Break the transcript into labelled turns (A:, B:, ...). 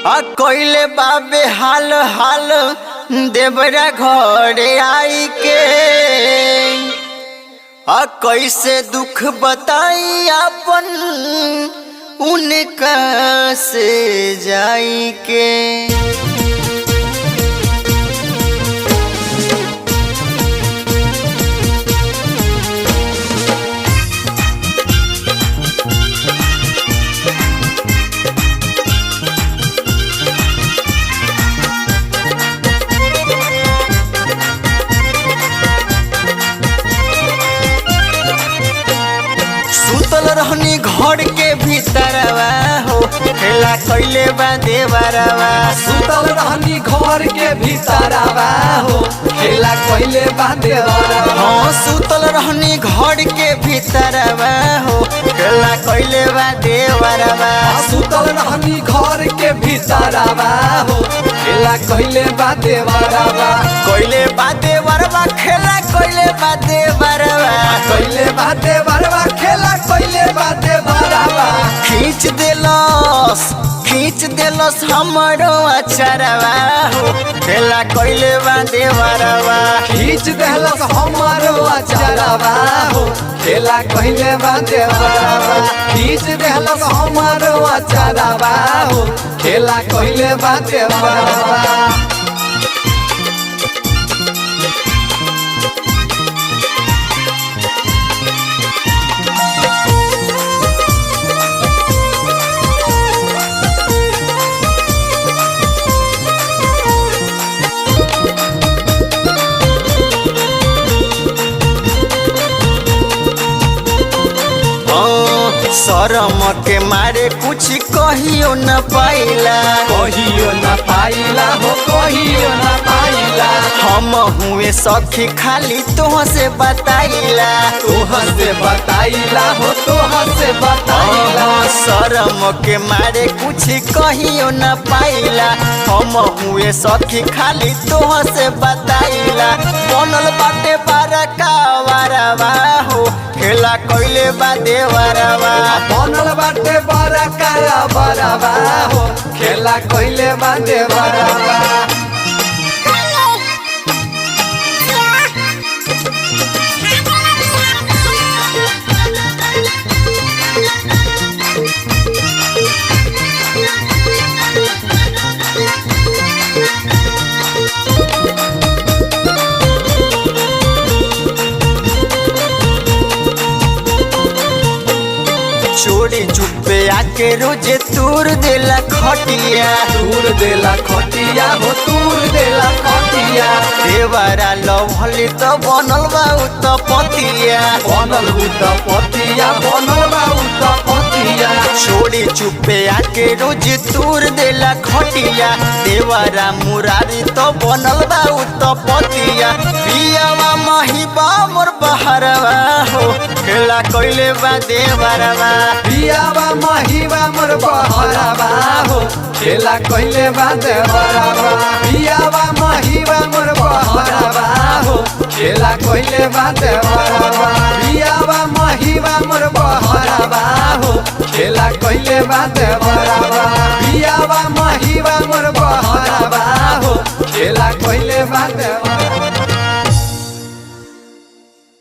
A: कइले बाबे हाल हाल देवरा घरे आई के कैसे दुख बताई अपन उनका से जाई के। सुतल रहनी घर के भीतरवा हो खेला कइले बा देवरवा।
B: सुतल रहनी घर के भीतरवा हो खेला कइले बा देवरवा।
A: हाँ सुतल रहनी घर के भीतरवा हो खेला कइले बा देवरवा।
B: सुतल रहनी घर के भीतरवा हो खेला कइले बा देवरवा।
A: कइले बा देवरवा खेला कइले बा देवरवा।
B: कइले बा देवरवा खेला कइले बा देवरवा।
A: खींच देलस हमरो अचरवा हो खेला कइले बा देवरवा।
B: खींच देलस हमरो अचरवा हो खेला कइले बा देवरवा। खींच देलस हमरो अचरवा हो खेला कइले बा देवरवा।
A: शरम के मारे कुछ कहियो न पाइला।
B: कहियो न पाइला हो कहियो न पाइला।
A: हम हुए सखी खाली तोह से बताइला।
B: तोह से बताइला हो तोह से बताइला।
A: शरम के मारे कुछ कहियो न पाइला। हम हुए सखी खाली तोह से बताइला। बनल बाटे बड़का वरवा हो खेला कइले बा देवरवा।
B: बनल बाटे बड़का वरवा हो खेला कइले बा देवरवा।
A: चोरी चुपे आके रोजे तूर देला खटिया।
B: तूर देला खटिया हो तूर देला खटिया।
A: देवरा लवली तो बनल बा तो पतिया।
B: बनल तो पतिया बनल बा तो पतिया।
A: चोरी चुपे आके रोजे तूर देला खटिया। देवरा मुरारी तो बनल बा तो पतिया। पियावा महिबा मोर बहरवा हो खेला कइले बा देवरवा।
B: पियावा महिबा मोर बहरवा हो खेला कइले बा देवरवा। पियावा महिबा मोर बहरवा हो खेला कइले बा देवरवा। पियावा महिबा मोर बहरवा हो खेला कइले बा देवरवा। पियावा महिबा मोर बहरवा हो खेला कइले बा देवरवा।